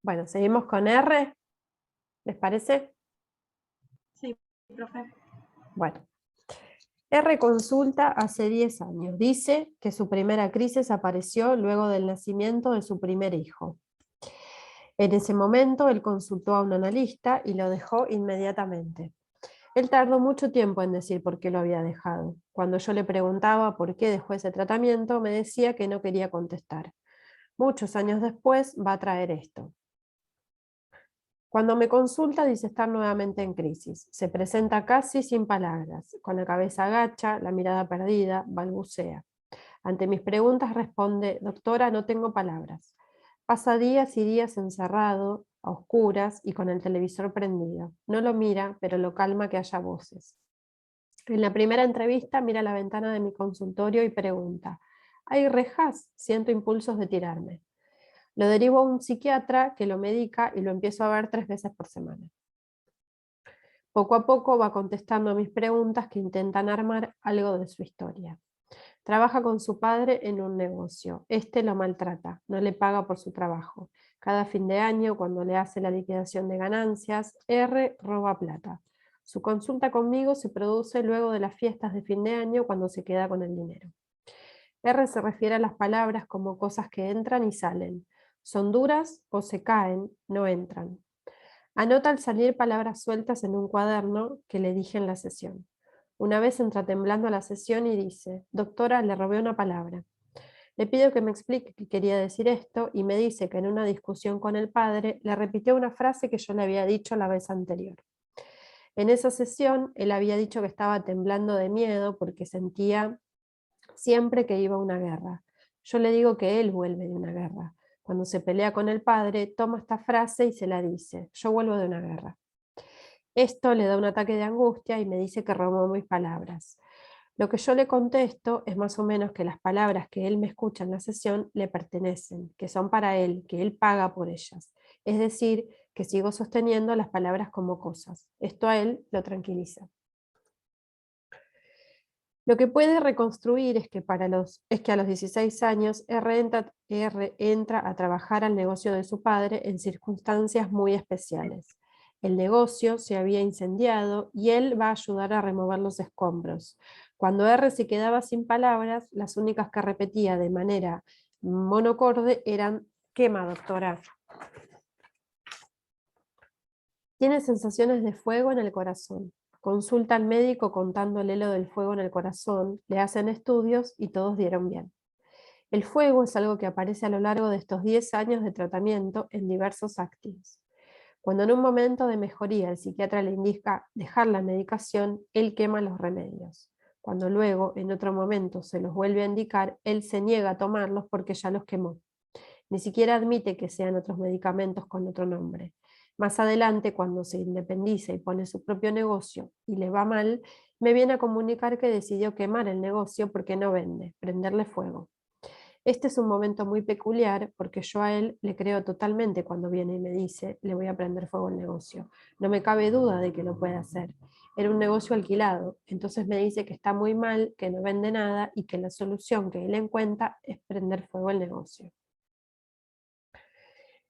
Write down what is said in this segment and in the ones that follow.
Bueno, seguimos con R, ¿les parece? Sí, profe. Bueno, R consulta hace 10 años. Dice que su primera crisis apareció luego del nacimiento de su primer hijo. En ese momento, él consultó a un analista y lo dejó inmediatamente. Él tardó mucho tiempo en decir por qué lo había dejado. Cuando yo le preguntaba por qué dejó ese tratamiento, me decía que no quería contestar. Muchos años después va a traer esto. Cuando me consulta dice estar nuevamente en crisis. Se presenta casi sin palabras, con la cabeza agacha, la mirada perdida, balbucea. Ante mis preguntas responde, doctora, no tengo palabras. Pasa días y días encerrado, a oscuras y con el televisor prendido. No lo mira, pero lo calma que haya voces. En la primera entrevista mira la ventana de mi consultorio y pregunta, ¿hay rejas? Siento impulsos de tirarme. Lo derivo a un psiquiatra que lo medica y lo empiezo a ver 3 veces por semana. Poco a poco va contestando a mis preguntas que intentan armar algo de su historia. Trabaja con su padre en un negocio. Este lo maltrata, no le paga por su trabajo. Cada fin de año, cuando le hace la liquidación de ganancias, R roba plata. Su consulta conmigo se produce luego de las fiestas de fin de año cuando se queda con el dinero. R se refiere a las palabras como cosas que entran y salen. Son duras o se caen, no entran. Anota al salir palabras sueltas en un cuaderno que le dije en la sesión. Una vez entra temblando a la sesión y dice, doctora, le robé una palabra. Le pido que me explique qué quería decir esto y me dice que en una discusión con el padre le repitió una frase que yo le había dicho la vez anterior. En esa sesión él había dicho que estaba temblando de miedo porque sentía siempre que iba a una guerra. Yo le digo que él vuelve de una guerra. Cuando se pelea con el padre, toma esta frase y se la dice, yo vuelvo de una guerra. Esto le da un ataque de angustia y me dice que robó mis palabras. Lo que yo le contesto es más o menos que las palabras que él me escucha en la sesión le pertenecen, que son para él, que él paga por ellas. Es decir, que sigo sosteniendo las palabras como cosas. Esto a él lo tranquiliza. Lo que puede reconstruir es que a los 16 años R entra a trabajar al negocio de su padre en circunstancias muy especiales. El negocio se había incendiado y él va a ayudar a remover los escombros. Cuando R se quedaba sin palabras, las únicas que repetía de manera monocorde eran quema, doctora. Tiene sensaciones de fuego en el corazón. Consulta al médico contándole lo del fuego en el corazón, le hacen estudios y todos dieron bien. El fuego es algo que aparece a lo largo de estos 10 años de tratamiento en diversos actis. Cuando en un momento de mejoría el psiquiatra le indica dejar la medicación, él quema los remedios. Cuando luego, en otro momento, se los vuelve a indicar, él se niega a tomarlos porque ya los quemó. Ni siquiera admite que sean otros medicamentos con otro nombre. Más adelante, cuando se independiza y pone su propio negocio y le va mal, me viene a comunicar que decidió quemar el negocio porque no vende, prenderle fuego. Este es un momento muy peculiar porque yo a él le creo totalmente cuando viene y me dice, le voy a prender fuego al negocio. No me cabe duda de que lo puede hacer. Era un negocio alquilado, entonces me dice que está muy mal, que no vende nada y que la solución que él encuentra es prender fuego al negocio.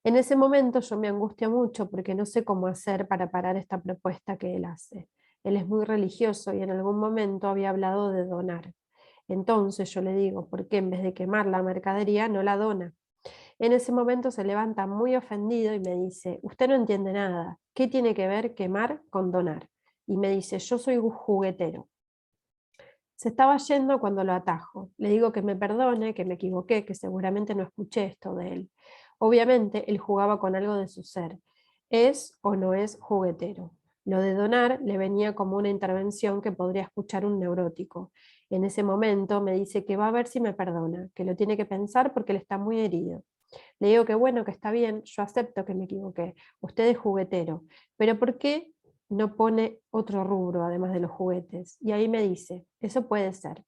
En ese momento yo me angustio mucho porque no sé cómo hacer para parar esta propuesta que él hace. Él es muy religioso y en algún momento había hablado de donar. Entonces yo le digo, ¿por qué en vez de quemar la mercadería no la dona? En ese momento se levanta muy ofendido y me dice, usted no entiende nada, ¿qué tiene que ver quemar con donar? Y me dice, yo soy juguetero. Se estaba yendo cuando lo atajo. Le digo que me perdone, que me equivoqué, que seguramente no escuché esto de él. Obviamente, él jugaba con algo de su ser. ¿Es o no es juguetero? Lo de donar le venía como una intervención que podría escuchar un neurótico. En ese momento me dice que va a ver si me perdona, que lo tiene que pensar porque él está muy herido. Le digo que bueno, que está bien, yo acepto que me equivoqué. Usted es juguetero. Pero ¿por qué no pone otro rubro además de los juguetes? Y ahí me dice, eso puede ser.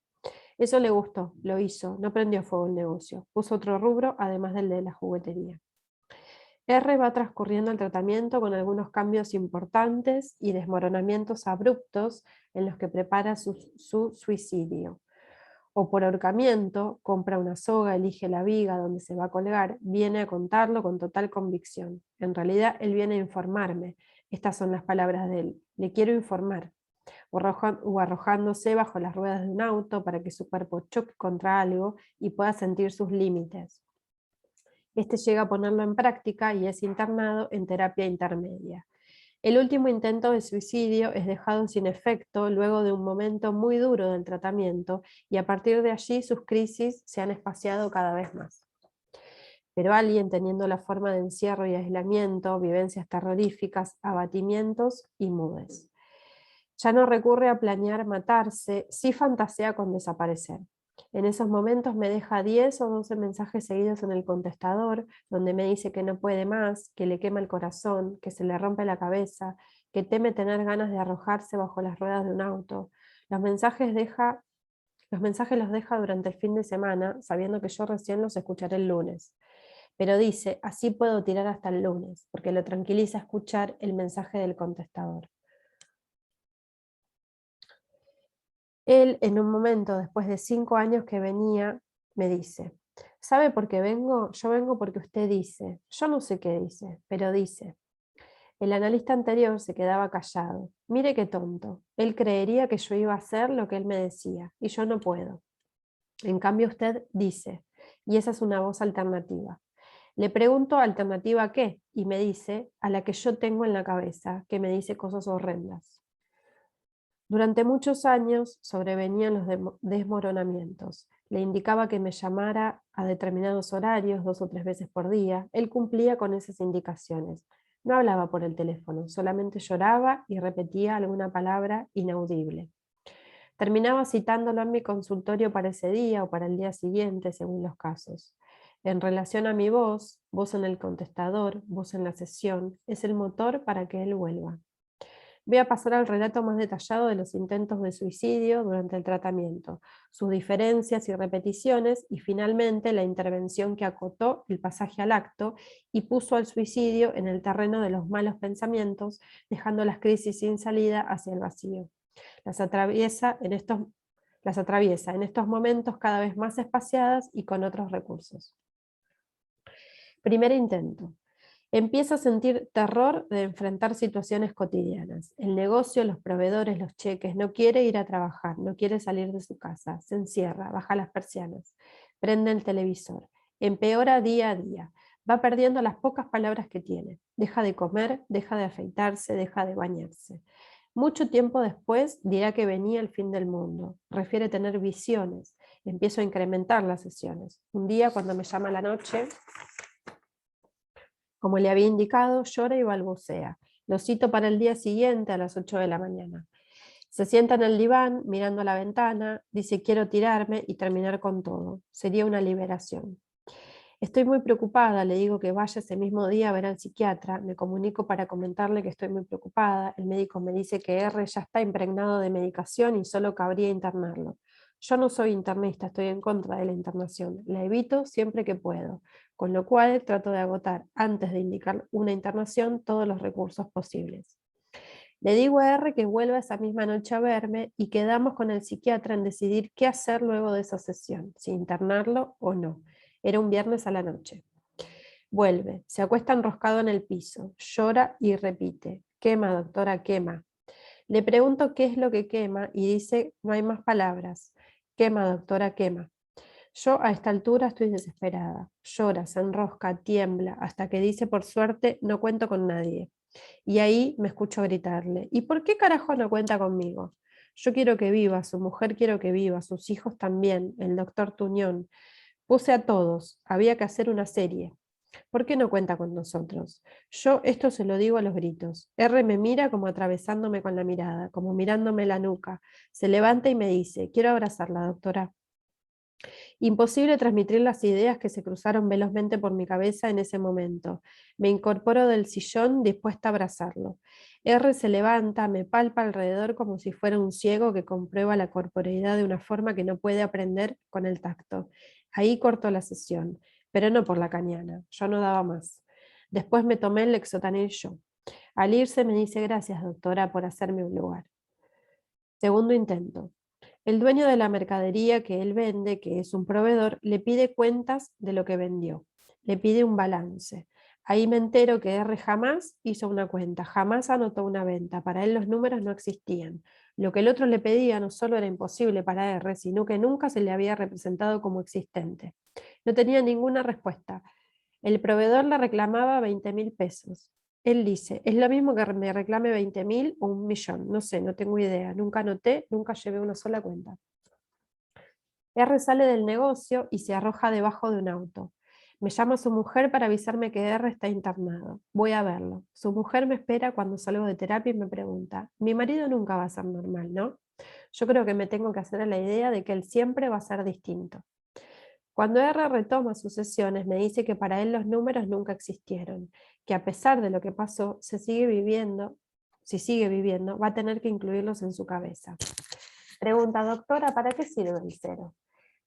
Eso le gustó, lo hizo, no prendió fuego el negocio, puso otro rubro además del de la juguetería. R va transcurriendo el tratamiento con algunos cambios importantes y desmoronamientos abruptos en los que prepara su suicidio. O por ahorcamiento, compra una soga, elige la viga donde se va a colgar, viene a contarlo con total convicción. En realidad, él viene a informarme. Estas son las palabras de él. Le quiero informar. O arrojándose bajo las ruedas de un auto para que su cuerpo choque contra algo y pueda sentir sus límites. Este llega a ponerlo en práctica y es internado en terapia intermedia. El último intento de suicidio es dejado sin efecto luego de un momento muy duro del tratamiento y a partir de allí sus crisis se han espaciado cada vez más. Pero alguien teniendo la forma de encierro y aislamiento, vivencias terroríficas, abatimientos y mudes. Ya no recurre a planear matarse, sí fantasea con desaparecer. En esos momentos me deja 10 o 12 mensajes seguidos en el contestador, donde me dice que no puede más, que le quema el corazón, que se le rompe la cabeza, que teme tener ganas de arrojarse bajo las ruedas de un auto. Los mensajes los deja durante el fin de semana, sabiendo que yo recién los escucharé el lunes. Pero dice, así puedo tirar hasta el lunes, porque lo tranquiliza escuchar el mensaje del contestador. Él, en un momento, después de 5 años que venía, me dice, ¿sabe por qué vengo? Yo vengo porque usted dice. Yo no sé qué dice, pero dice. El analista anterior se quedaba callado. Mire qué tonto. Él creería que yo iba a hacer lo que él me decía, y yo no puedo. En cambio usted dice, y esa es una voz alternativa. Le pregunto alternativa a qué, y me dice a la que yo tengo en la cabeza, que me dice cosas horrendas. Durante muchos años sobrevenían los desmoronamientos. Le indicaba que me llamara a determinados horarios, 2 o 3 veces por día. Él cumplía con esas indicaciones. No hablaba por el teléfono, solamente lloraba y repetía alguna palabra inaudible. Terminaba citándolo en mi consultorio para ese día o para el día siguiente, según los casos. En relación a mi voz, voz en el contestador, voz en la sesión, es el motor para que él vuelva. Voy a pasar al relato más detallado de los intentos de suicidio durante el tratamiento, sus diferencias y repeticiones y finalmente la intervención que acotó el pasaje al acto y puso al suicidio en el terreno de los malos pensamientos, dejando las crisis sin salida hacia el vacío. Las atraviesa en estos momentos cada vez más espaciadas y con otros recursos. Primer intento. Empiezo a sentir terror de enfrentar situaciones cotidianas. El negocio, los proveedores, los cheques, no quiere ir a trabajar, no quiere salir de su casa, se encierra, baja las persianas, prende el televisor, empeora día a día, va perdiendo las pocas palabras que tiene, deja de comer, deja de afeitarse, deja de bañarse. Mucho tiempo después dirá que venía el fin del mundo, refiere tener visiones, empiezo a incrementar las sesiones. Un día cuando me llama a la noche, como le había indicado, llora y balbucea. Lo cito para el día siguiente a las 8 de la mañana. Se sienta en el diván, mirando a la ventana, dice quiero tirarme y terminar con todo. Sería una liberación. Estoy muy preocupada, le digo que vaya ese mismo día a ver al psiquiatra, me comunico para comentarle que estoy muy preocupada, el médico me dice que R ya está impregnado de medicación y solo cabría internarlo. Yo no soy internista, estoy en contra de la internación, la evito siempre que puedo, con lo cual trato de agotar antes de indicar una internación todos los recursos posibles. Le digo a R que vuelva esa misma noche a verme y quedamos con el psiquiatra en decidir qué hacer luego de esa sesión, si internarlo o no. Era un viernes a la noche. Vuelve, se acuesta enroscado en el piso, llora y repite, quema, doctora, quema. Le pregunto qué es lo que quema y dice, no hay más palabras. Quema, doctora, quema. Yo a esta altura estoy desesperada. Llora, se enrosca, tiembla, hasta que dice, por suerte, no cuento con nadie. Y ahí me escucho gritarle, ¿y por qué carajo no cuenta conmigo? Yo quiero que viva, su mujer quiero que viva, sus hijos también, el doctor Tuñón. Puse a todos, había que hacer una serie. ¿Por qué no cuenta con nosotros? Yo esto se lo digo a los gritos. R me mira como atravesándome con la mirada, como mirándome la nuca. Se levanta y me dice, quiero abrazarla, doctora. Imposible transmitir las ideas que se cruzaron velozmente por mi cabeza en ese momento. Me incorporo del sillón dispuesta a abrazarlo. R se levanta, me palpa alrededor como si fuera un ciego que comprueba la corporeidad de una forma que no puede aprender con el tacto. Ahí cortó la sesión, pero no por la cañana, yo no daba más. Después me tomé el Lexotanil yo. Al irse me dice gracias, doctora, por hacerme un lugar. Segundo intento. El dueño de la mercadería que él vende, que es un proveedor, le pide cuentas de lo que vendió. Le pide un balance. Ahí me entero que R jamás hizo una cuenta, jamás anotó una venta. Para él los números no existían. Lo que el otro le pedía no solo era imposible para R, sino que nunca se le había representado como existente. No tenía ninguna respuesta. El proveedor le reclamaba 20.000 pesos. Él dice, es lo mismo que me reclame 20.000 o 1.000.000. No sé, no tengo idea. Nunca anoté, nunca llevé una sola cuenta. R sale del negocio y se arroja debajo de un auto. Me llama su mujer para avisarme que R está internado. Voy a verlo. Su mujer me espera cuando salgo de terapia y me pregunta, mi marido nunca va a ser normal, ¿no? Yo creo que me tengo que hacer a la idea de que él siempre va a ser distinto. Cuando R retoma sus sesiones, me dice que para él los números nunca existieron, que a pesar de lo que pasó, si sigue viviendo, va a tener que incluirlos en su cabeza. Pregunta, doctora, ¿para qué sirve el cero?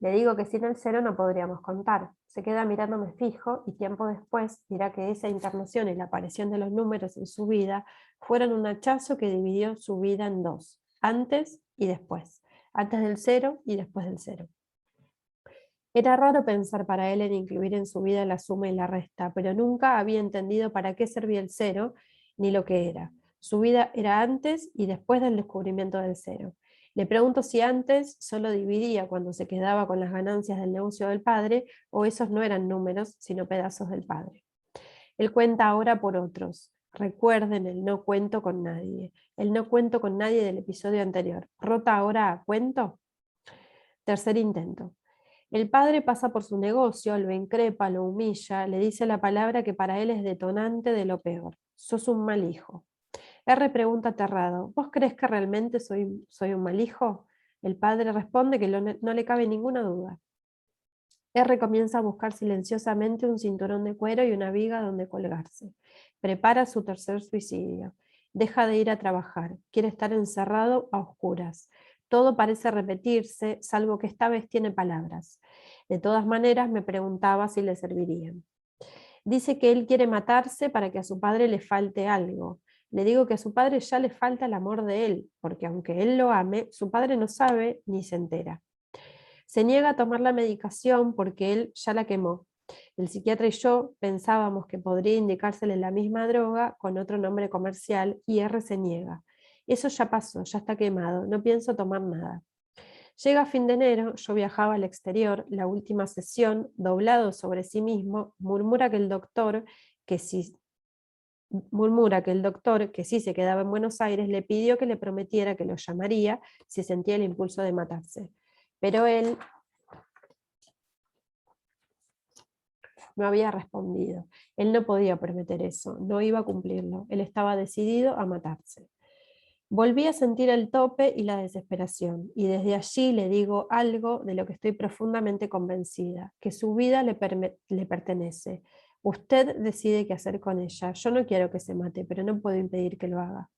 Le digo que sin el cero no podríamos contar. Se queda mirándome fijo y tiempo después dirá que esa internación y la aparición de los números en su vida fueron un hachazo que dividió su vida en dos, antes y después, antes del cero y después del cero. Era raro pensar para él en incluir en su vida la suma y la resta, pero nunca había entendido para qué servía el cero ni lo que era. Su vida era antes y después del descubrimiento del cero. Le pregunto si antes solo dividía cuando se quedaba con las ganancias del negocio del padre, o esos no eran números, sino pedazos del padre. Él cuenta ahora por otros. Recuerden el no cuento con nadie. El no cuento con nadie del episodio anterior. ¿Rota ahora a cuento? Tercer intento. El padre pasa por su negocio, lo increpa, lo humilla, le dice la palabra que para él es detonante de lo peor. Sos un mal hijo. R pregunta aterrado, ¿vos crees que realmente soy un mal hijo? El padre responde que no le cabe ninguna duda. R comienza a buscar silenciosamente un cinturón de cuero y una viga donde colgarse. Prepara su tercer suicidio. Deja de ir a trabajar. Quiere estar encerrado a oscuras. Todo parece repetirse, salvo que esta vez tiene palabras. De todas maneras, me preguntaba si le servirían. Dice que él quiere matarse para que a su padre le falte algo. Le digo que a su padre ya le falta el amor de él, porque aunque él lo ame, su padre no sabe ni se entera. Se niega a tomar la medicación porque él ya la quemó. El psiquiatra y yo pensábamos que podría indicársele la misma droga con otro nombre comercial y R se niega. Eso ya pasó, ya está quemado, no pienso tomar nada. Llega fin de enero, yo viajaba al exterior, la última sesión, doblado sobre sí mismo, murmura que el doctor, que sí se quedaba en Buenos Aires, le pidió que le prometiera que lo llamaría si sentía el impulso de matarse. Pero él no había respondido. Él no podía prometer eso, no iba a cumplirlo. Él estaba decidido a matarse. Volví a sentir el tope y la desesperación, y desde allí le digo algo de lo que estoy profundamente convencida, que su vida le pertenece. Usted decide qué hacer con ella. Yo no quiero que se mate, pero no puedo impedir que lo haga.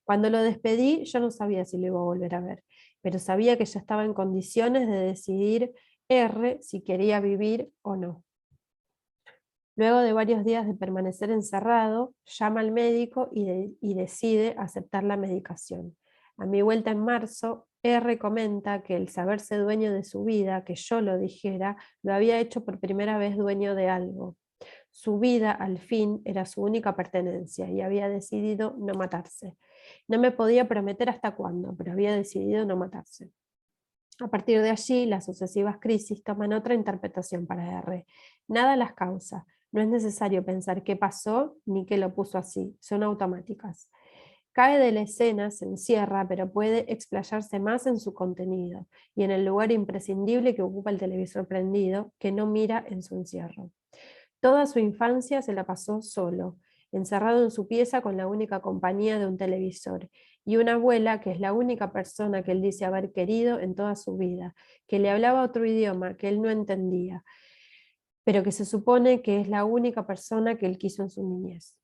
Cuando lo despedí, yo no sabía si lo iba a volver a ver, pero sabía que ya estaba en condiciones de decidir R si quería vivir o no. Luego de varios días de permanecer encerrado, llama al médico y decide aceptar la medicación. A mi vuelta en marzo, R comenta que el saberse dueño de su vida, que yo lo dijera, lo había hecho por primera vez dueño de algo. Su vida, al fin, era su única pertenencia y había decidido no matarse. No me podía prometer hasta cuándo, pero había decidido no matarse. A partir de allí, las sucesivas crisis toman otra interpretación para R. Nada las causa. No es necesario pensar qué pasó ni qué lo puso así. Son automáticas. Cae de la escena, se encierra, pero puede explayarse más en su contenido y en el lugar imprescindible que ocupa el televisor prendido, que no mira en su encierro. Toda su infancia se la pasó solo, encerrado en su pieza con la única compañía de un televisor y una abuela que es la única persona que él dice haber querido en toda su vida, que le hablaba otro idioma que él no entendía, pero que se supone que es la única persona que él quiso en su niñez.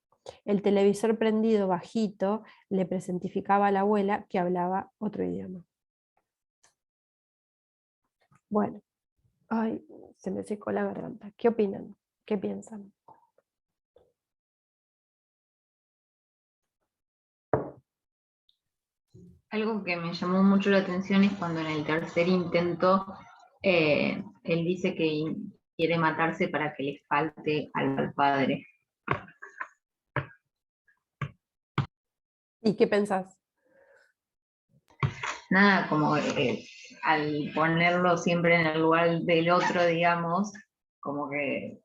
El televisor prendido bajito le presentificaba a la abuela que hablaba otro idioma. Bueno, ay, se me secó la garganta. ¿Qué opinan? ¿Qué piensan? Algo que me llamó mucho la atención es cuando en el tercer intento él dice que quiere matarse para que le falte algo al padre. ¿Y qué pensás? Nada, como al ponerlo siempre en el lugar del otro, digamos, como que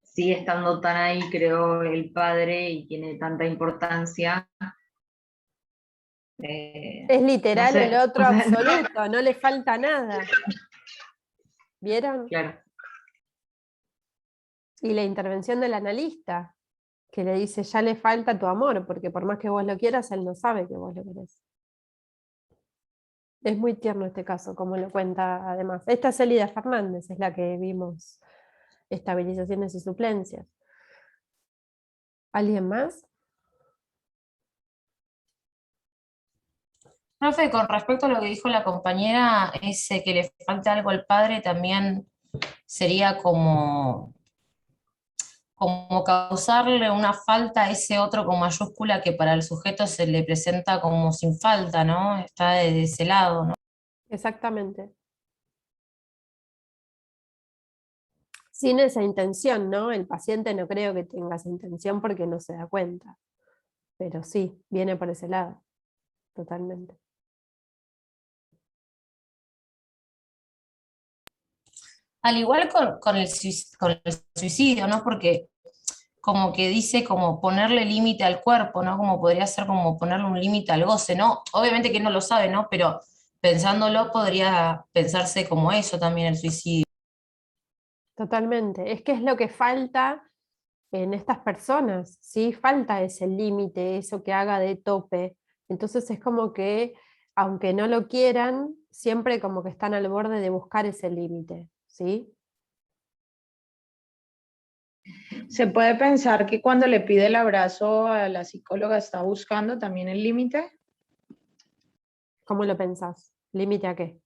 sigue estando tan ahí, creo, el padre y tiene tanta importancia. Es No literal el sé, o otro sea, no, absoluto, no le falta nada. ¿Vieron? claro, Y la intervención del analista, que le dice, ya le falta tu amor, porque por más que vos lo quieras, él no sabe que vos lo querés. Es muy tierno este caso, como lo cuenta además. Esta es Elida Fernández, es la que vimos estabilizaciones y suplencias. ¿Alguien más? Profe, con respecto a lo que dijo la compañera, ese que le falta algo al padre también sería como causarle una falta a ese otro con mayúscula que para el sujeto se le presenta como sin falta, ¿no? Está de ese lado, ¿no? Exactamente. Sin esa intención, ¿no? El paciente no creo que tenga esa intención porque no se da cuenta. Pero sí, viene por ese lado, totalmente. Al igual con el suicidio, ¿no? Porque como que dice como ponerle límite al cuerpo, ¿no? Como podría ser como ponerle un límite al goce, ¿no? Obviamente que no lo sabe, ¿no? Pero pensándolo podría pensarse como eso también el suicidio. Totalmente. Es que es lo que falta en estas personas, ¿sí? Falta ese límite, eso que haga de tope. Entonces es como que, aunque no lo quieran, siempre como que están al borde de buscar ese límite, ¿sí? ¿Se puede pensar que cuando le pide el abrazo a la psicóloga está buscando también el límite? ¿Cómo lo pensás? ¿Límite a qué?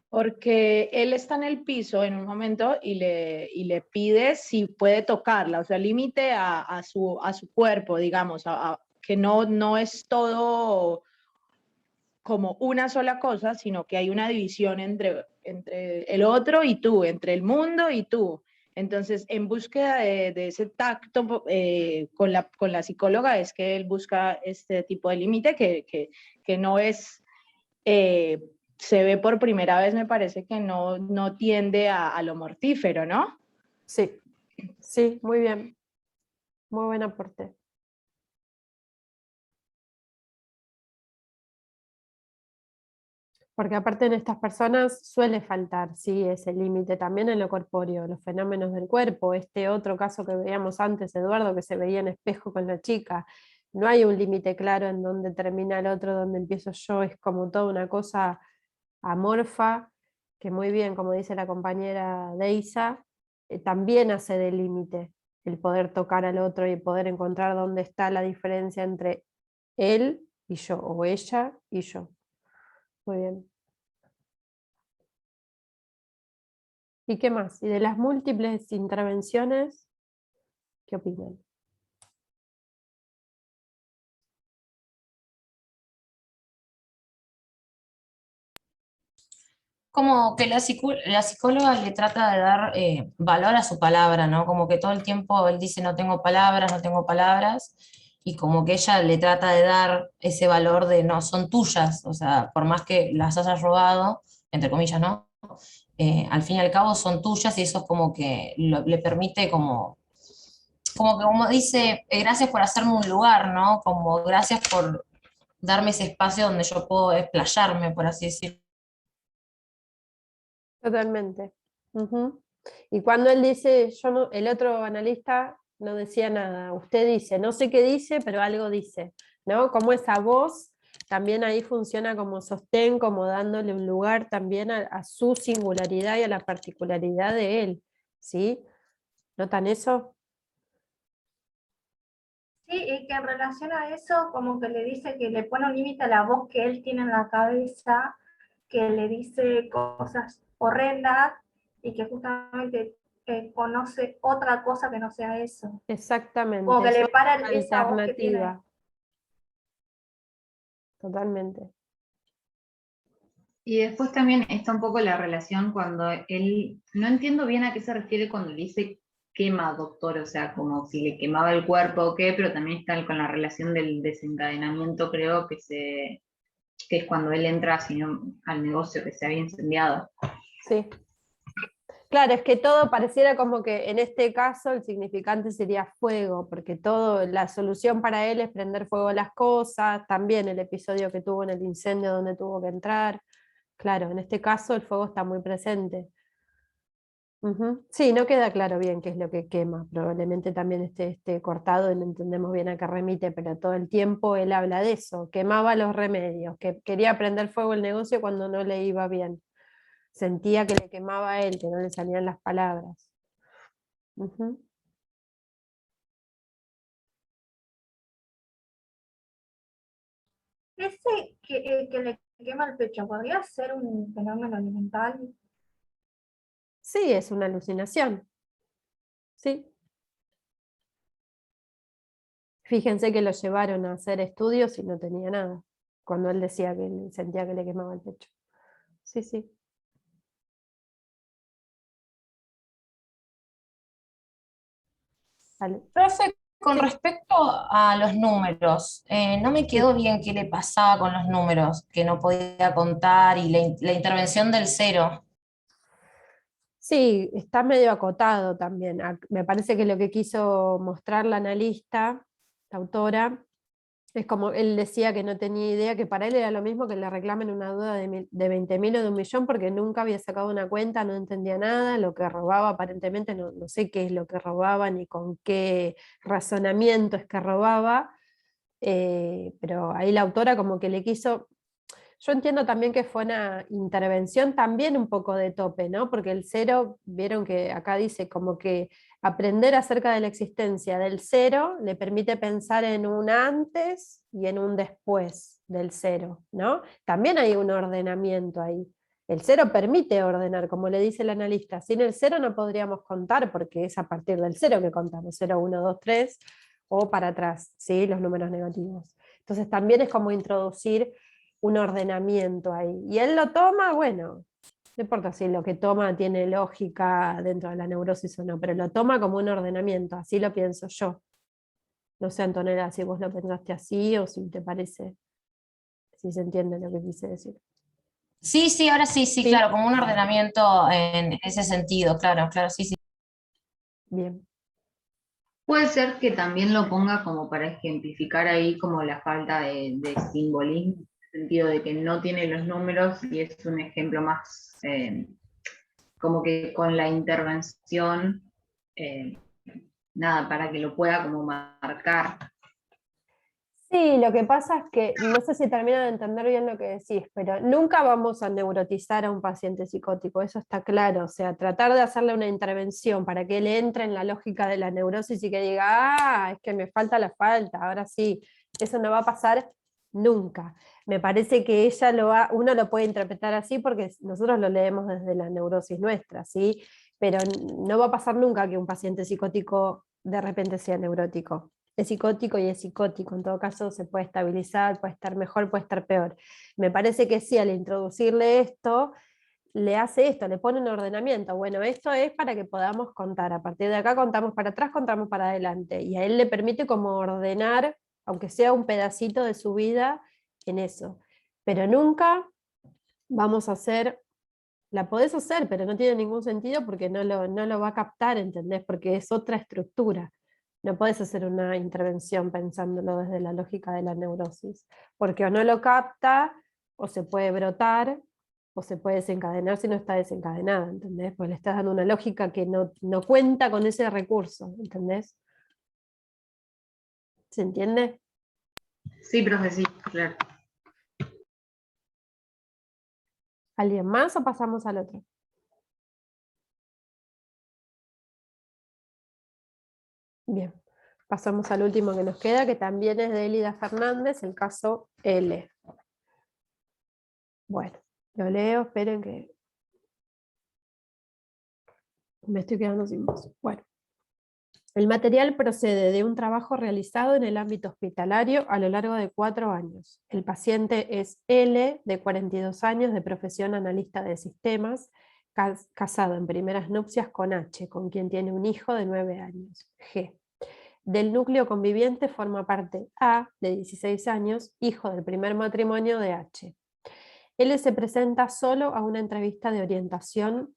Porque él está en el piso en un momento y le pide si puede tocarla, o sea, límite a su cuerpo, digamos, que no es todo como una sola cosa, sino que hay una división entre el otro y tú, entre el mundo y tú. Entonces, en búsqueda de ese tacto con la psicóloga es que él busca este tipo de límite que no es, eh, se ve por primera vez, me parece que no tiende a lo mortífero, ¿no? Sí, sí, muy bien, muy buen aporte. Porque aparte en estas personas suele faltar, sí, ese límite también en lo corpóreo, los fenómenos del cuerpo. Este otro caso que veíamos antes, Eduardo, que se veía en espejo con la chica, no hay un límite claro en dónde termina el otro, dónde empiezo yo, es como toda una cosa amorfa, que muy bien, como dice la compañera Deisa, también hace de límite el poder tocar al otro y poder encontrar dónde está la diferencia entre él y yo, o ella y yo. Muy bien. ¿Y qué más? ¿Y de las múltiples intervenciones, qué opinan? Como que la psicóloga le trata de dar valor a su palabra, ¿no? Como que todo el tiempo él dice no tengo palabras, no tengo palabras, y como que ella le trata de dar ese valor de no, son tuyas, o sea, por más que las hayas robado, entre comillas, ¿no? Al fin y al cabo son tuyas y eso es como que le permite como dice, gracias por hacerme un lugar, ¿no? Como gracias por darme ese espacio donde yo puedo explayarme, por así decirlo. Totalmente. Ujú. Y cuando él dice, yo no, el otro analista no decía nada, usted dice, no sé qué dice, pero algo dice, ¿no? Como esa voz también ahí funciona como sostén, como dándole un lugar también a su singularidad y a la particularidad de él, ¿sí? ¿Notan eso? Sí, y que en relación a eso, como que le dice que le pone un límite a la voz que él tiene en la cabeza, que le dice cosas horrendas y que justamente conoce otra cosa que no sea eso. Como Exactamente, que es le otra para esa voz que tiene. alternativa. totalmente. Y después también está un poco la relación cuando él, no entiendo bien a qué se refiere cuando le dice quema, doctor, o sea, como si le quemaba el cuerpo o qué, pero también está con la relación del desencadenamiento, creo que es cuando él entra al negocio que se había incendiado. Sí. Claro, es que todo pareciera como que en este caso el significante sería fuego, porque la solución para él es prender fuego a las cosas, también el episodio que tuvo en el incendio donde tuvo que entrar. Claro, en este caso el fuego está muy presente. Ujú. Sí, no queda claro bien qué es lo que quema, probablemente también esté cortado y no entendemos bien a qué remite, pero todo el tiempo él habla de eso, quemaba los remedios, que quería prender fuego el negocio cuando no le iba bien. Sentía que le quemaba a él, que no le salían las palabras. Ujú. Ese que le quema el pecho, ¿podría ser un fenómeno elemental? Sí, es una alucinación. Sí. Fíjense que lo llevaron a hacer estudios y no tenía nada, cuando él decía que sentía que le quemaba el pecho. Sí, sí. Vale. Profe, con Sí. respecto a los números, no me quedó bien qué le pasaba con los números, que no podía contar y la intervención del cero. Sí, está medio acotado también. Me parece que lo que quiso mostrar la analista, la autora, es como él decía que no tenía idea, que para él era lo mismo que le reclamen una deuda de 20.000 o de 1.000.000 porque nunca había sacado una cuenta, no entendía nada, lo que robaba aparentemente, no sé qué es lo que robaba ni con qué razonamiento es que robaba, pero ahí la autora como que le quiso. Yo entiendo también que fue una intervención también un poco de tope, ¿no? Porque el cero, vieron que acá dice como que aprender acerca de la existencia del cero le permite pensar en un antes y en un después del cero, ¿no? También hay un ordenamiento ahí. El cero permite ordenar, como le dice el analista. Sin el cero no podríamos contar porque es a partir del cero que contamos, 0, 1, 2, 3 o para atrás, ¿sí? Los números negativos. Entonces también es como introducir un ordenamiento ahí. Y él lo toma, bueno, no importa si lo que toma tiene lógica dentro de la neurosis o no, pero lo toma como un ordenamiento, así lo pienso yo. No sé, Antonella, si vos lo pensaste así o si te parece, si se entiende lo que quise decir. Sí, sí, ahora sí, sí, Sí, claro, como un ordenamiento en ese sentido, claro, claro, sí, sí. bien. Puede ser que también lo ponga como para ejemplificar ahí como la falta de simbolismo, en el sentido de que no tiene los números y es un ejemplo más como que con la intervención, eh, nada, para que lo pueda como marcar. Sí, lo que pasa es que no sé si termino de entender bien lo que decís, pero nunca vamos a neurotizar a un paciente psicótico, eso está claro. O sea, tratar de hacerle una intervención para que él entre en la lógica de la neurosis y que diga, es que me falta la falta, ahora sí, eso no va a pasar nunca. Me parece que uno lo puede interpretar así porque nosotros lo leemos desde la neurosis nuestra, ¿sí? Pero no va a pasar nunca que un paciente psicótico de repente sea neurótico. Es psicótico y es psicótico, en todo caso se puede estabilizar, puede estar mejor, puede estar peor. Me parece que sí, al introducirle esto, le hace esto, le pone un ordenamiento. Bueno, esto es para que podamos contar. A partir de acá contamos para atrás, contamos para adelante. Y a él le permite como ordenar, aunque sea un pedacito de su vida, en eso. Pero nunca vamos a hacer, la podés hacer, pero no tiene ningún sentido porque no lo va a captar, ¿entendés? Porque es otra estructura. No podés hacer una intervención pensándolo desde la lógica de la neurosis, porque o no lo capta, o se puede brotar, o se puede desencadenar si no está desencadenada, ¿entendés? Pues le estás dando una lógica que no cuenta con ese recurso, ¿entendés? ¿Se entiende? Sí, profe, sí, claro. ¿Alguien más o pasamos al otro? Bien, pasamos al último que nos queda, que también es de Elida Fernández, el caso L. Bueno, lo leo, esperen que me estoy quedando sin voz. Bueno, El material procede de un trabajo realizado en el ámbito hospitalario a lo largo de 4 años. El paciente es L, de 42 años, de profesión analista de sistemas, casado en primeras nupcias con H, con quien tiene un hijo de 9 años. G. Del núcleo conviviente forma parte A, de 16 años, hijo del primer matrimonio de H. L se presenta solo a una entrevista de orientación.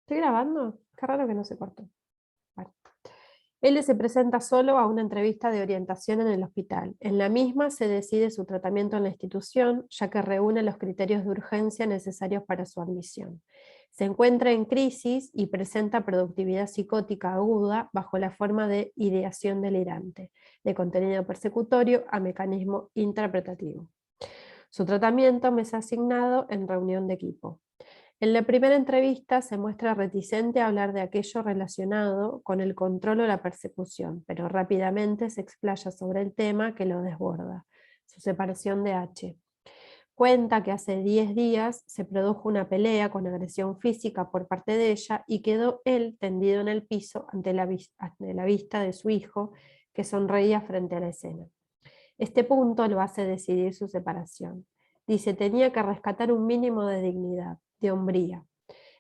¿Estoy grabando? Qué raro que no se cortó. Bueno. L se presenta solo a una entrevista de orientación en el hospital. En la misma se decide su tratamiento en la institución, ya que reúne los criterios de urgencia necesarios para su admisión. Se encuentra en crisis y presenta productividad psicótica aguda bajo la forma de ideación delirante, de contenido persecutorio a mecanismo interpretativo. Su tratamiento me es asignado en reunión de equipo. En la primera entrevista se muestra reticente a hablar de aquello relacionado con el control o la persecución, pero rápidamente se explaya sobre el tema que lo desborda, su separación de H. Cuenta que hace 10 días se produjo una pelea con agresión física por parte de ella y quedó él tendido en el piso ante la vista de su hijo, que sonreía frente a la escena. Este punto lo hace decidir su separación. Dice, tenía que rescatar un mínimo de dignidad, de hombría.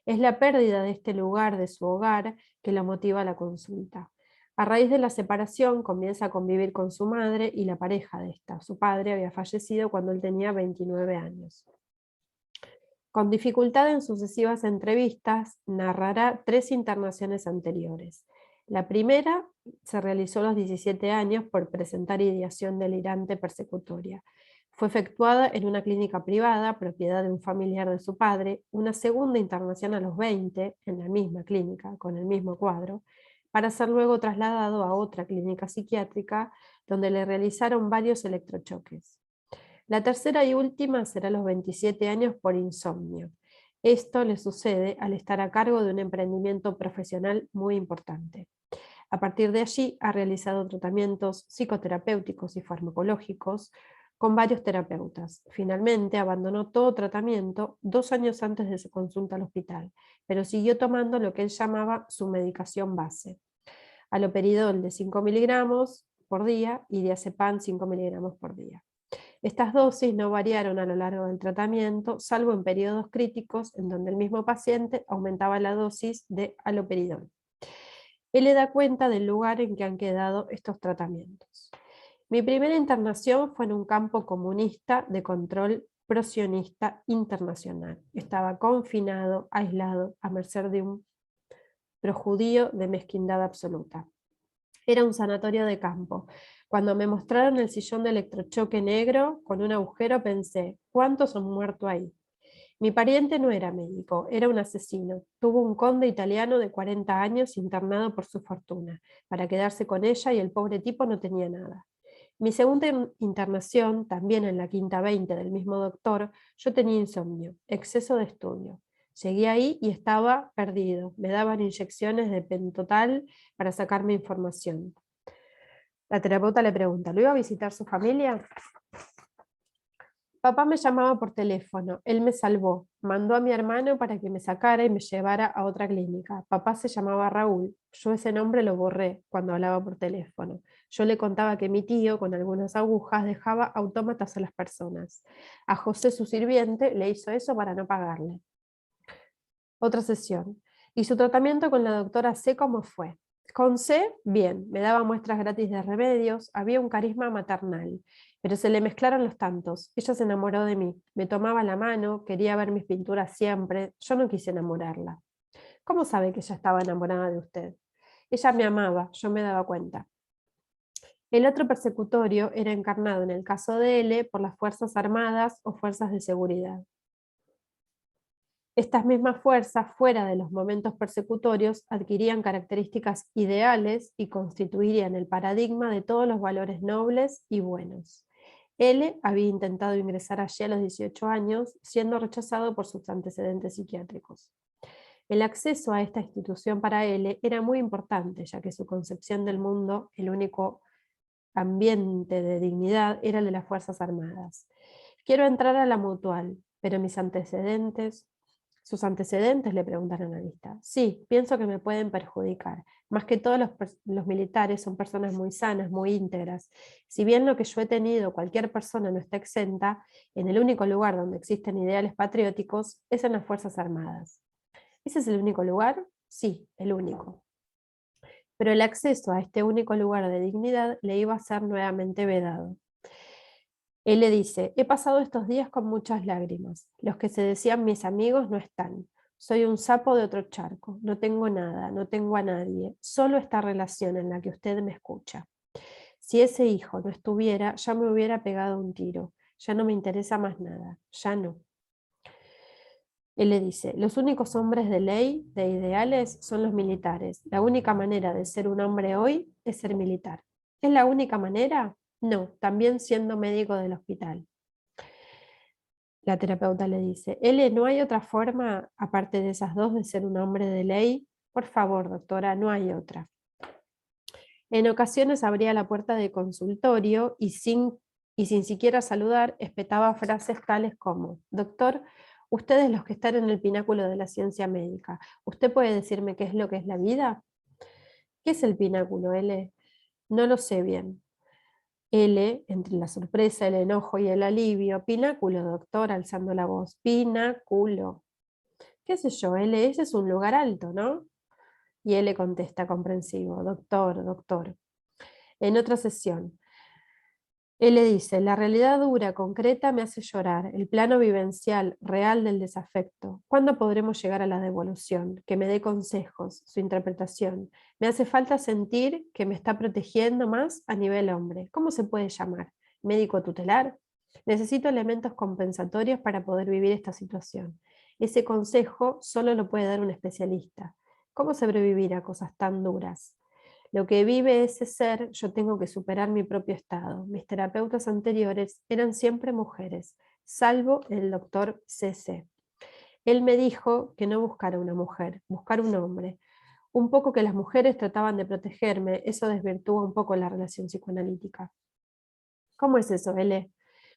Es la pérdida de este lugar, de su hogar, que la motiva a la consulta. A raíz de la separación comienza a convivir con su madre y la pareja de esta. Su padre había fallecido cuando él tenía 29 años. Con dificultad en sucesivas entrevistas, narrará 3 internaciones anteriores. La primera se realizó a los 17 años por presentar ideación delirante persecutoria. Fue efectuada en una clínica privada, propiedad de un familiar de su padre. Una segunda internación a los 20, en la misma clínica, con el mismo cuadro, para ser luego trasladado a otra clínica psiquiátrica, donde le realizaron varios electrochoques. La tercera y última será a los 27 años por insomnio. Esto le sucede al estar a cargo de un emprendimiento profesional muy importante. A partir de allí ha realizado tratamientos psicoterapéuticos y farmacológicos con varios terapeutas. Finalmente abandonó todo tratamiento 2 años antes de su consulta al hospital, pero siguió tomando lo que él llamaba su medicación base: haloperidol de 5 miligramos por día y diazepam 5 miligramos por día. Estas dosis no variaron a lo largo del tratamiento, salvo en periodos críticos en donde el mismo paciente aumentaba la dosis de haloperidol. Él le da cuenta del lugar en que han quedado estos tratamientos. Mi primera internación fue en un campo comunista de control prosionista internacional. Estaba confinado, aislado, a merced de un projudío de mezquindad absoluta. Era un sanatorio de campo. Cuando me mostraron el sillón de electrochoque negro con un agujero pensé, ¿cuántos han muerto ahí? Mi pariente no era médico, era un asesino. Tuvo un conde italiano de 40 años internado por su fortuna, para quedarse con ella, y el pobre tipo no tenía nada. Mi segunda internación, también en la quinta 20 del mismo doctor, yo tenía insomnio, exceso de estudio. Llegué ahí y estaba perdido. Me daban inyecciones de pentotal para sacarme información. La terapeuta le pregunta, ¿lo iba a visitar su familia? Papá me llamaba por teléfono, él me salvó, mandó a mi hermano para que me sacara y me llevara a otra clínica. Papá se llamaba Raúl, yo ese nombre lo borré cuando hablaba por teléfono. Yo le contaba que mi tío, con algunas agujas, dejaba autómatas a las personas. A José, su sirviente, le hizo eso para no pagarle. Otra sesión. ¿Y su tratamiento con la doctora C cómo fue? Con C, bien, me daba muestras gratis de remedios, había un carisma maternal, pero se le mezclaron los tantos. Ella se enamoró de mí, me tomaba la mano, quería ver mis pinturas siempre, yo no quise enamorarla. ¿Cómo sabe que ella estaba enamorada de usted? Ella me amaba, yo me daba cuenta. El otro persecutorio era encarnado en el caso de L por las Fuerzas Armadas o Fuerzas de Seguridad. Estas mismas fuerzas, fuera de los momentos persecutorios, adquirían características ideales y constituirían el paradigma de todos los valores nobles y buenos. L había intentado ingresar allí a los 18 años, siendo rechazado por sus antecedentes psiquiátricos. El acceso a esta institución para L era muy importante, ya que su concepción del mundo, el único ambiente de dignidad, era el de las Fuerzas Armadas. Quiero entrar a la Mutual, pero mis antecedentes, ¿Sus antecedentes?, le pregunta el analista. Sí, pienso que me pueden perjudicar. Más que todos los militares son personas muy sanas, muy íntegras. Si bien lo que yo he tenido, cualquier persona no está exenta, en el único lugar donde existen ideales patrióticos es en las Fuerzas Armadas. ¿Ese es el único lugar? Sí, el único. Pero el acceso a este único lugar de dignidad le iba a ser nuevamente vedado. Él le dice, he pasado estos días con muchas lágrimas. Los que se decían mis amigos no están. Soy un sapo de otro charco. No tengo nada, no tengo a nadie. Solo esta relación en la que usted me escucha. Si ese hijo no estuviera, ya me hubiera pegado un tiro. Ya no me interesa más nada. Ya no. Él le dice, los únicos hombres de ley, de ideales, son los militares. La única manera de ser un hombre hoy es ser militar. ¿Es la única manera? No, también siendo médico del hospital. La terapeuta le dice, L, ¿no hay otra forma, aparte de esas dos, de ser un hombre de ley? Por favor, doctora, no hay otra. En ocasiones abría la puerta de consultorio y sin siquiera saludar, espetaba frases tales como, doctor, ustedes los que están en el pináculo de la ciencia médica, ¿usted puede decirme qué es lo que es la vida? ¿Qué es el pináculo, L? No lo sé bien. L, entre la sorpresa, el enojo y el alivio, pináculo, doctor, alzando la voz, pináculo. ¿Qué sé yo, L? Ese es un lugar alto, ¿no? Y L contesta comprensivo, doctor, doctor. En otra sesión, él le dice, la realidad dura, concreta, me hace llorar, el plano vivencial, real del desafecto. ¿Cuándo podremos llegar a la devolución? Que me dé consejos, su interpretación. Me hace falta sentir que me está protegiendo más a nivel hombre. ¿Cómo se puede llamar? ¿Médico tutelar? Necesito elementos compensatorios para poder vivir esta situación. Ese consejo solo lo puede dar un especialista. ¿Cómo sobrevivir a cosas tan duras? Lo que vive ese ser, yo tengo que superar mi propio estado. Mis terapeutas anteriores eran siempre mujeres, salvo el doctor CC. Él me dijo que no buscara una mujer, buscar un hombre. Un poco que las mujeres trataban de protegerme, eso desvirtúa un poco la relación psicoanalítica. ¿Cómo es eso, L?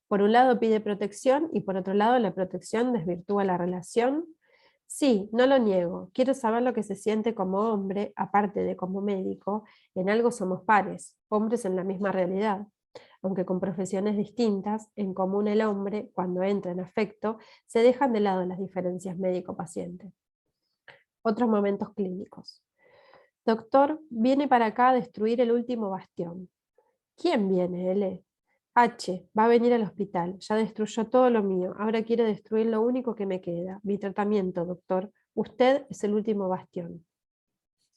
Por un lado pide protección y por otro lado la protección desvirtúa la relación. Sí, no lo niego. Quiero saber lo que se siente como hombre, aparte de como médico. En algo somos pares, hombres en la misma realidad. Aunque con profesiones distintas, en común el hombre, cuando entra en afecto, se dejan de lado las diferencias médico-paciente. Otros momentos clínicos. Doctor, viene para acá a destruir el último bastión. ¿Quién viene, L? H, va a venir al hospital, ya destruyó todo lo mío, ahora quiere destruir lo único que me queda, mi tratamiento, doctor. Usted es el último bastión.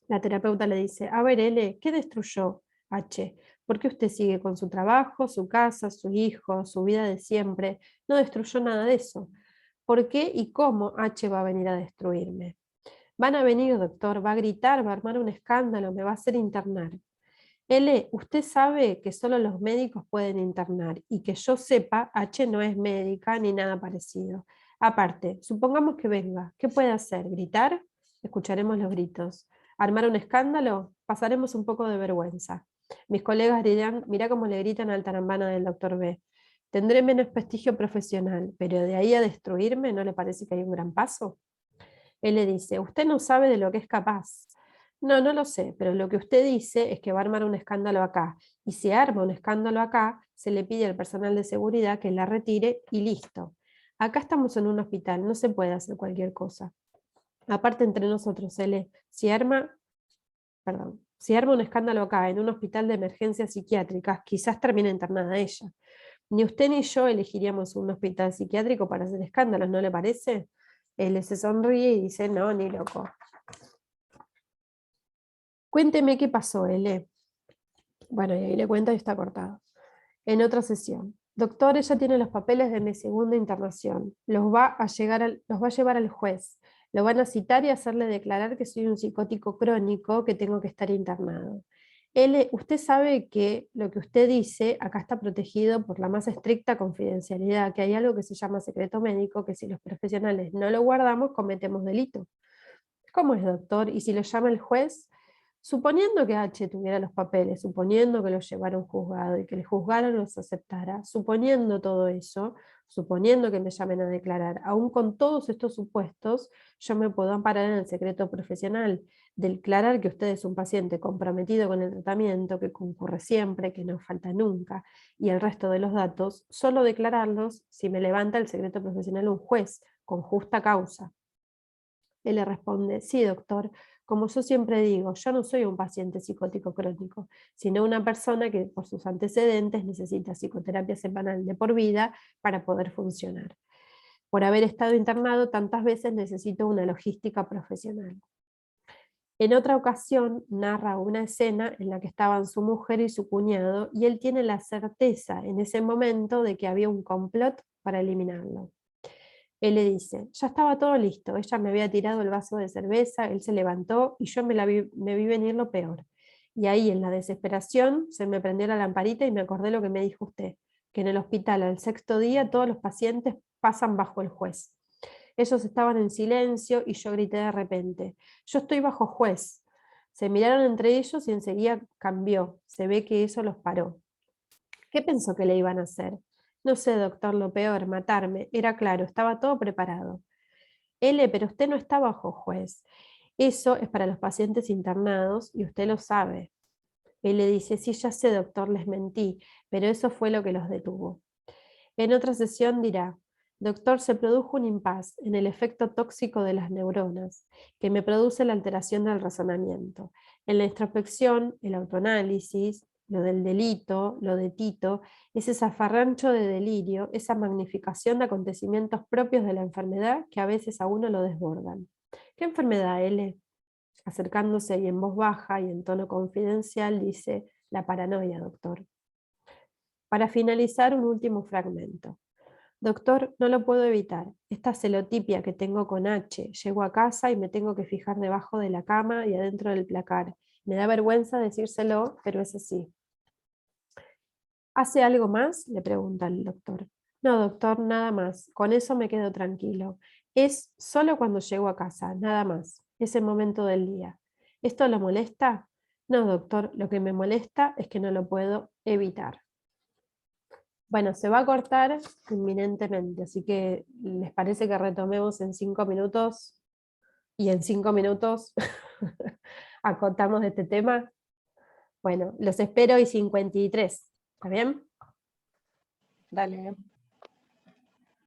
La terapeuta le dice, a ver, L, ¿qué destruyó H? ¿Por qué usted sigue con su trabajo, su casa, su hijo, su vida de siempre? No destruyó nada de eso. ¿Por qué y cómo H va a venir a destruirme? Van a venir, doctor, va a gritar, va a armar un escándalo, me va a hacer internar. L, usted sabe que solo los médicos pueden internar y que yo sepa, H no es médica ni nada parecido. Aparte, supongamos que venga, ¿qué puede hacer? ¿Gritar? Escucharemos los gritos. ¿Armar un escándalo? Pasaremos un poco de vergüenza. Mis colegas dirán, mira cómo le gritan al tarambana del doctor B. Tendré menos prestigio profesional, pero de ahí a destruirme, ¿no le parece que hay un gran paso? Él le dice, usted no sabe de lo que es capaz. No, no lo sé, pero lo que usted dice es que va a armar un escándalo acá. Y si arma un escándalo acá, se le pide al personal de seguridad que la retire y listo. Acá estamos en un hospital, no se puede hacer cualquier cosa. Aparte entre nosotros, si arma un escándalo acá, en un hospital de emergencias psiquiátricas, quizás termine internada ella. Ni usted ni yo elegiríamos un hospital psiquiátrico para hacer escándalos, ¿no le parece? Él se sonríe y dice, no, ni loco. Cuénteme qué pasó, L. Bueno, y ahí le cuenta y está cortado. En otra sesión. Doctor, ella tiene los papeles de mi segunda internación. Los va a llevar al juez. Lo van a citar y hacerle declarar que soy un psicótico crónico, que tengo que estar internado. L, usted sabe que lo que usted dice acá está protegido por la más estricta confidencialidad, que hay algo que se llama secreto médico, que si los profesionales no lo guardamos, cometemos delito. ¿Cómo es, doctor? ¿Y si lo llama el juez? Suponiendo que H tuviera los papeles, suponiendo que los llevara a un juzgado y que el juzgado los aceptara, suponiendo todo eso, suponiendo que me llamen a declarar, aún con todos estos supuestos, yo me puedo amparar en el secreto profesional, declarar que usted es un paciente comprometido con el tratamiento, que concurre siempre, que no falta nunca, y el resto de los datos, solo declararlos si me levanta el secreto profesional un juez, con justa causa. Él le responde, sí, doctor, como yo siempre digo, yo no soy un paciente psicótico crónico, sino una persona que por sus antecedentes necesita psicoterapia semanal de por vida para poder funcionar. Por haber estado internado tantas veces necesito una logística profesional. En otra ocasión narra una escena en la que estaban su mujer y su cuñado y él tiene la certeza en ese momento de que había un complot para eliminarlo. Él le dice, ya estaba todo listo, ella me había tirado el vaso de cerveza, él se levantó y yo me vi venir lo peor. Y ahí en la desesperación se me prendió la lamparita y me acordé lo que me dijo usted, que en el hospital al 6º día todos los pacientes pasan bajo el juez. Ellos estaban en silencio y yo grité de repente, yo estoy bajo juez. Se miraron entre ellos y enseguida cambió, se ve que eso los paró. ¿Qué pensó que le iban a hacer? No sé, doctor, lo peor, matarme. Era claro, estaba todo preparado. Pero usted no está bajo juez. Eso es para los pacientes internados y usted lo sabe. Él le dice, sí, ya sé, doctor, les mentí, pero eso fue lo que los detuvo. En otra sesión dirá, doctor, se produjo un impas en el efecto tóxico de las neuronas, que me produce la alteración del razonamiento. En la introspección, el autoanálisis, lo del delito, lo de Tito, ese zafarrancho de delirio, esa magnificación de acontecimientos propios de la enfermedad que a veces a uno lo desbordan. ¿Qué enfermedad, L? Acercándose y en voz baja y en tono confidencial dice, la paranoia, doctor. Para finalizar, un último fragmento. Doctor, no lo puedo evitar. Esta celotipia que tengo con H. Llego a casa y me tengo que fijar debajo de la cama y adentro del placar. Me da vergüenza decírselo, pero es así. ¿Hace algo más?, le pregunta el doctor. No, doctor, nada más. Con eso me quedo tranquilo. Es solo cuando llego a casa, nada más. Ese momento del día. ¿Esto lo molesta? No, doctor, lo que me molesta es que no lo puedo evitar. Bueno, se va a cortar inminentemente, así que ¿les parece que retomemos en 5 minutos? Y en 5 minutos acotamos este tema. Bueno, los espero y 53. ¿Está bien? Dale.